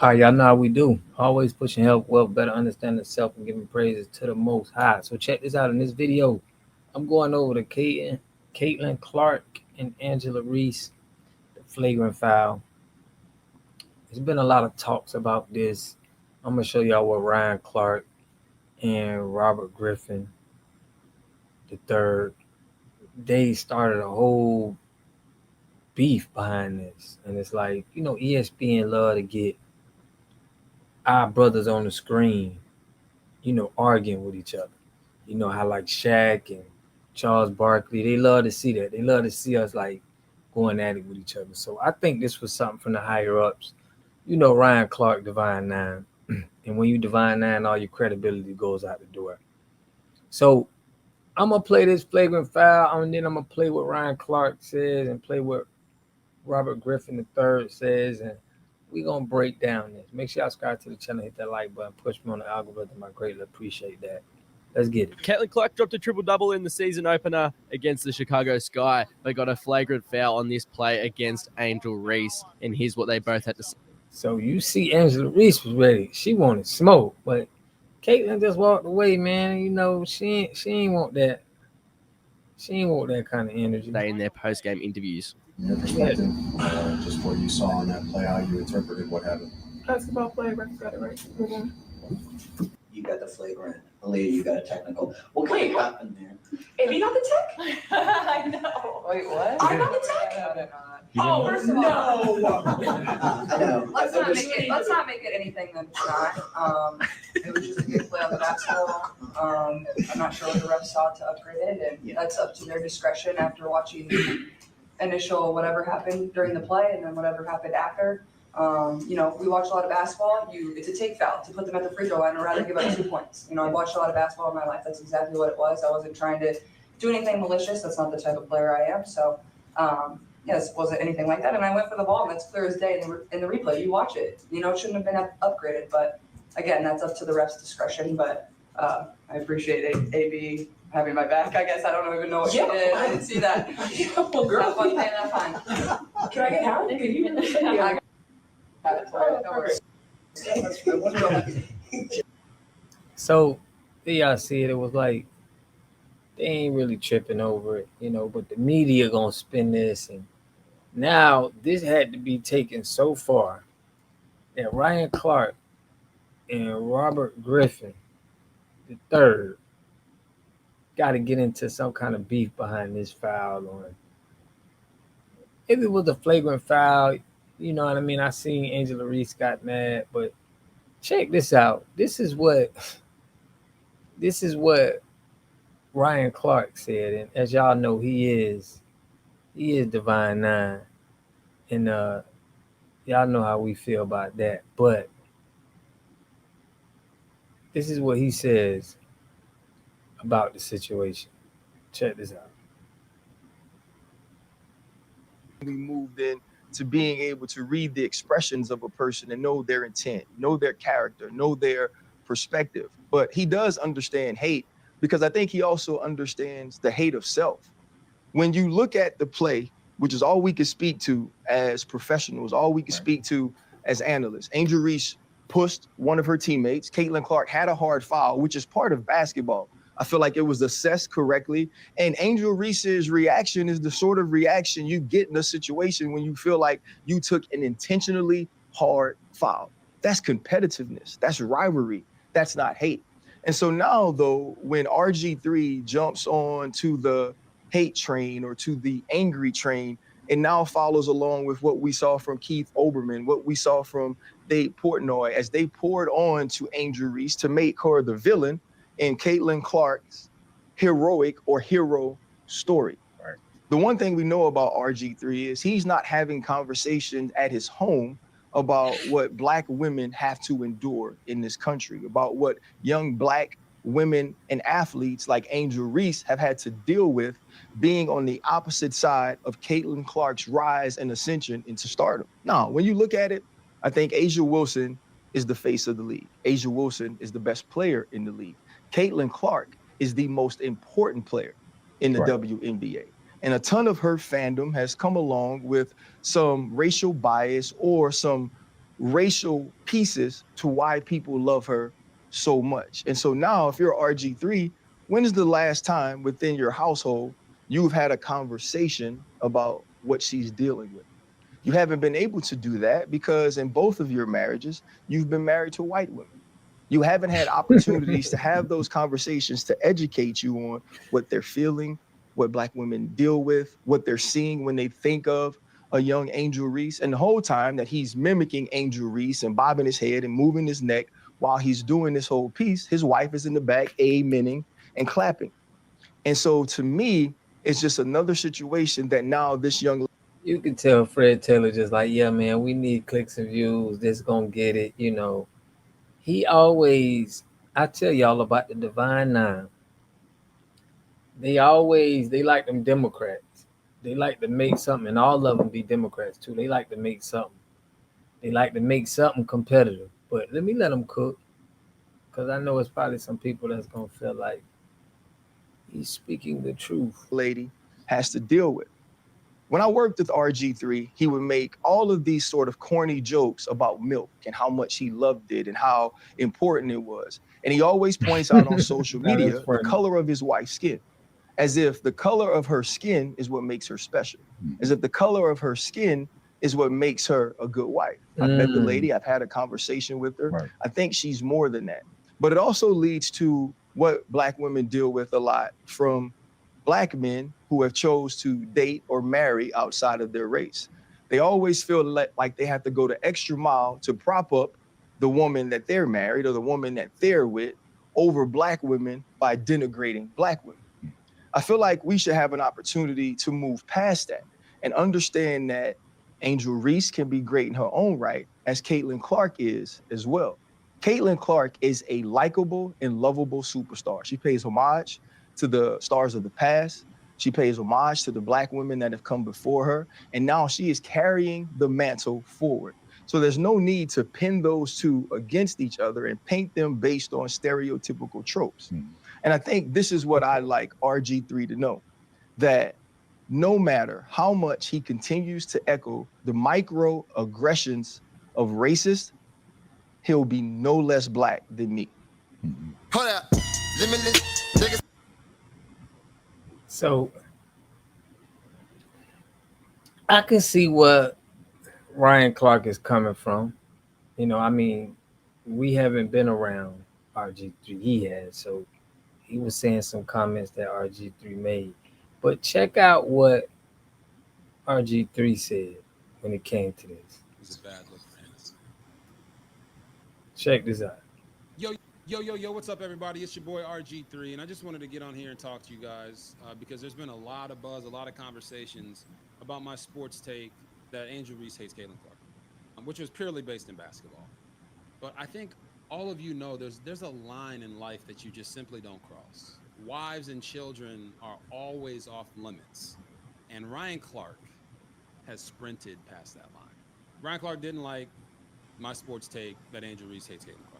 All right, y'all know how we do. Always pushing help, wealth, better understanding self, and giving praises to the Most High. So check this out. In this video, I'm going over to Caitlin Clark and Angela Reese, the flagrant foul. There's been a lot of talks about this. I'm gonna show y'all what Ryan Clark and Robert Griffin III, they started a whole beef behind this, and it's like ESPN love to get our brothers on the screen, arguing with each other. You know how like Shaq and Charles Barkley, they love to see that. They love to see us like going at it with each other. So I think this was something from the higher ups. Ryan Clark, Divine Nine. And when you Divine Nine, all your credibility goes out the door. So I'm gonna play this flagrant foul, and then I'm gonna play what Ryan Clark says and play what Robert Griffin III says, and we're gonna break down this. Make sure y'all subscribe to the channel, hit that like button, push me on the algorithm. I greatly appreciate that. Let's get it. Caitlin Clark dropped a triple-double in the season opener against the Chicago Sky, but got a flagrant foul on this play against Angel Reese, and here's what they both had to say. So you see Angela Reese was ready. She wanted smoke, but Caitlin just walked away, man. She ain't want that. She ain't want that kind of energy. They in their post-game interviews. Your perspective, just what you saw on that play, how you interpreted what happened. Basketball play, Rex got it right. You got the flagrant. Later, you got a technical. What kind of happened there? If you got the tech? I know. Wait, what? I got the tech? Oh, first of all, I know. let's not make it anything that it's not. It was just a good play on the basketball. I'm not sure what the refs saw to upgrade it, and that's up to their discretion after watching the initial whatever happened during the play and then whatever happened after. We watch a lot of basketball. It's a take foul to put them at the free throw line or rather give up 2 points. I've watched a lot of basketball in my life. That's exactly what it was. I wasn't trying to do anything malicious. That's not the type of player I am. So, yes, wasn't anything like that. And I went for the ball, and that's clear as day in the replay. You watch it. It shouldn't have been upgraded. But, again, that's up to the ref's discretion. But I appreciate AB having my back. I guess I don't even know what she did. I didn't see that. Well, girl, Have fun paying that fine. can I get out? Can you get this? So y'all see it. It was like they ain't really tripping over it, but the media gonna spin this, and now this had to be taken so far that Ryan Clark and Robert Griffin III got to get into some kind of beef behind this foul. On if it was a flagrant foul, you know what I mean. I seen Angela Reese got mad, but check this out. This is what Ryan Clark said, and as y'all know, he is Divine Nine, and y'all know how we feel about that. But this is what he says about the situation. Check this out. We moved in to being able to read the expressions of a person and know their intent, know their character, know their perspective. But he does understand hate, because I think he also understands the hate of self. When you look at the play, which is all we can speak to as professionals, all we can speak to as analysts, Angel Reese pushed one of her teammates. Caitlin Clark had a hard foul, which is part of basketball. I feel like it was assessed correctly. And Angel Reese's reaction is the sort of reaction you get in a situation when you feel like you took an intentionally hard foul. That's competitiveness. That's rivalry. That's not hate. And so now, though, when RG3 jumps on to the hate train or to the angry train, and now follows along with what we saw from Keith Olbermann, what we saw from Dave Portnoy, as they poured on to Angel Reese to make her the villain in Caitlin Clark's heroic or hero story. Right. The one thing we know about RG3 is he's not having conversations at his home about what Black women have to endure in this country, about what young Black women and athletes like Angel Reese have had to deal with being on the opposite side of Caitlin Clark's rise and ascension into stardom. Now, when you look at it, I think A'ja Wilson is the face of the league. A'ja Wilson is the best player in the league. Caitlin Clark is the most important player in the WNBA. And a ton of her fandom has come along with some racial bias or some racial pieces to why people love her so much. And so now, if you're RG3, when is the last time within your household you've had a conversation about what she's dealing with? You haven't been able to do that because in both of your marriages, you've been married to white women. You haven't had opportunities to have those conversations to educate you on what they're feeling, what Black women deal with, what they're seeing when they think of a young Angel Reese. And the whole time that he's mimicking Angel Reese and bobbing his head and moving his neck while he's doing this whole piece, his wife is in the back, amening and clapping. And so to me, it's just another situation that now this young You can tell Fred Taylor just like, yeah, man, we need clicks and views. This gonna get it, you know. He always, I tell y'all about the Divine Nine. They like them Democrats. They like to make something, and all of them be Democrats too. They like to make something. They like to make something competitive. But let them cook, because I know it's probably some people that's gonna feel like he's speaking the truth. lady has to deal with. When I worked with RG3, he would make all of these sort of corny jokes about milk and how much he loved it and how important it was. And he always points out on social Now that's media the funny. color of his wife's skin, as if the color of her skin is what makes her special, as if the color of her skin is what makes her a good wife. I've met the lady, I've had a conversation with her. Right. I think she's more than that. But it also leads to what Black women deal with a lot from Black men who have chose to date or marry outside of their race. They always feel like they have to go the extra mile to prop up the woman that they're married or the woman that they're with over Black women by denigrating Black women. I feel like we should have an opportunity to move past that and understand that Angel Reese can be great in her own right, as Caitlin Clark is as well. Caitlin Clark is a likable and lovable superstar. She pays homage to the stars of the past. She pays homage to the Black women that have come before her. And now she is carrying the mantle forward. So there's no need to pin those two against each other and paint them based on stereotypical tropes. And I think this is what I like RG3 to know, that no matter how much he continues to echo the microaggressions of racist, he'll be no less Black than me. Hold up. Limitless. So I can see what Ryan Clark is coming from. You know, I mean, we haven't been around RG3. He has, so he was saying some comments that RG3 made. But check out what RG3 said when it came to this. It's a bad look for him. Check this out. Yo, what's up, everybody? It's your boy RG3, and I just wanted to get on here and talk to you guys because there's been a lot of buzz, a lot of conversations about my sports take that Angel Reese hates Caitlin Clark, which was purely based in basketball. But I think all of you know there's a line in life that you just simply don't cross. Wives and children are always off limits, and Ryan Clark has sprinted past that line. Ryan Clark didn't like my sports take that Angel Reese hates Caitlin Clark.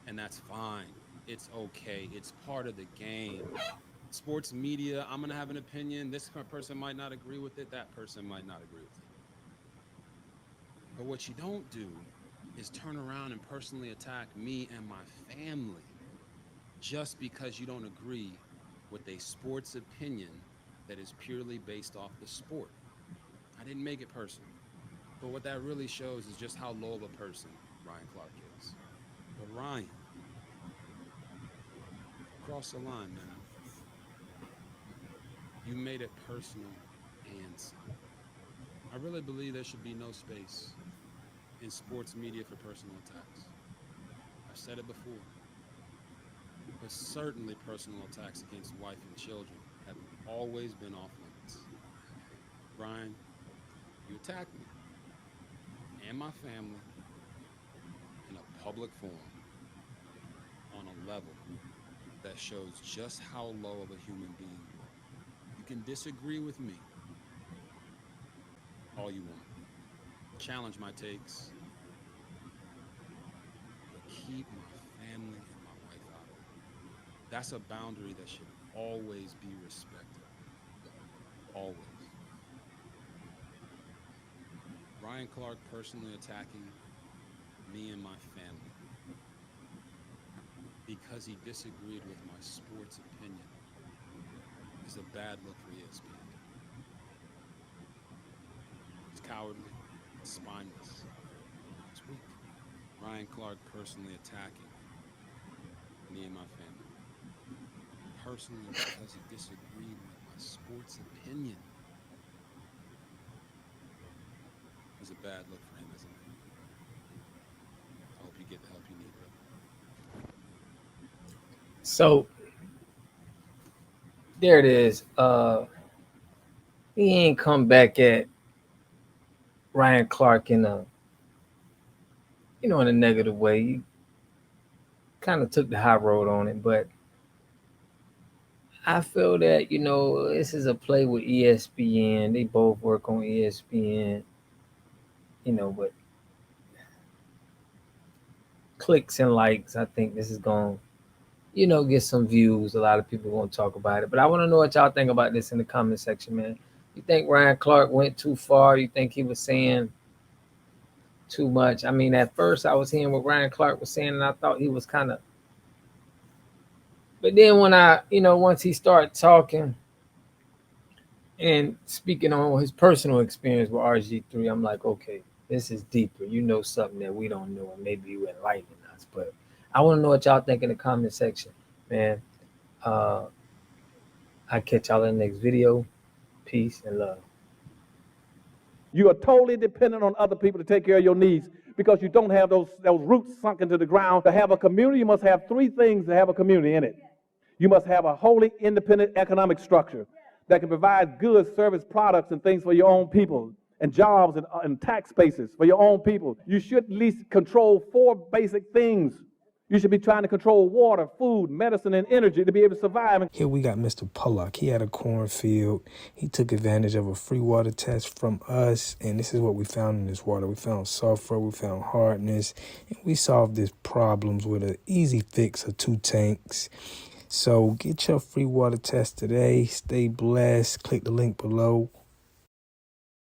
And that's fine. It's okay. It's part of the game. Sports media, I'm going to have an opinion. This person might not agree with it. That person might not agree with it. But what you don't do is turn around and personally attack me and my family just because you don't agree with a sports opinion that is purely based off the sport. I didn't make it personal. But what that really shows is just how low of a person Ryan Clark is. But Ryan, cross the line, man. You made it personal and simple. I really believe there should be no space in sports media for personal attacks. I've said it before. But certainly personal attacks against wife and children have always been off limits. Brian, you attacked me and my family in a public forum on a level that shows just how low of a human being you are. You can disagree with me all you want. Challenge my takes, but keep my family and my wife out of it. That's a boundary that should always be respected. Always. Ryan Clark personally attacking me and my family because he disagreed with my sports opinion is a bad look for ESPN. It's cowardly, it's spineless, it's weak. Ryan Clark personally attacking me and my family. Personally because he disagreed with my sports opinion is a bad look for him as a man. I hope you get the help you need, brother. So there it is. He ain't come back at Ryan Clark in a in a negative way. He kind of took the high road on it, but I feel that this is a play with ESPN. They both work on ESPN, but clicks and likes. I think this is going get some views. A lot of people won't talk about it, but I want to know what y'all think about this in the comment section, man. You think Ryan Clark went too far? You think he was saying too much? I mean, at first I was hearing what Ryan Clark was saying, and I thought he was kind of. But then when once he started talking and speaking on his personal experience with RG3, I'm like, okay, this is deeper. Something that we don't know, and maybe you enlighten us. But I want to know what y'all think in the comment section, man. I'll catch y'all in the next video. Peace and love. You are totally dependent on other people to take care of your needs because you don't have those roots sunk into the ground. To have a community, you must have three things to have a community in it. You must have a wholly independent economic structure that can provide goods, service, products, and things for your own people, and jobs and tax bases for your own people. You should at least control four basic things. You should be trying to control water, food, medicine, and energy to be able to survive. Here we got Mr. Pollock. He had a cornfield. He took advantage of a free water test from us, and this is what we found in this water. We found sulfur, we found hardness, and we solved these problems with an easy fix of 2 tanks. So get your free water test today. Stay blessed. Click the link below.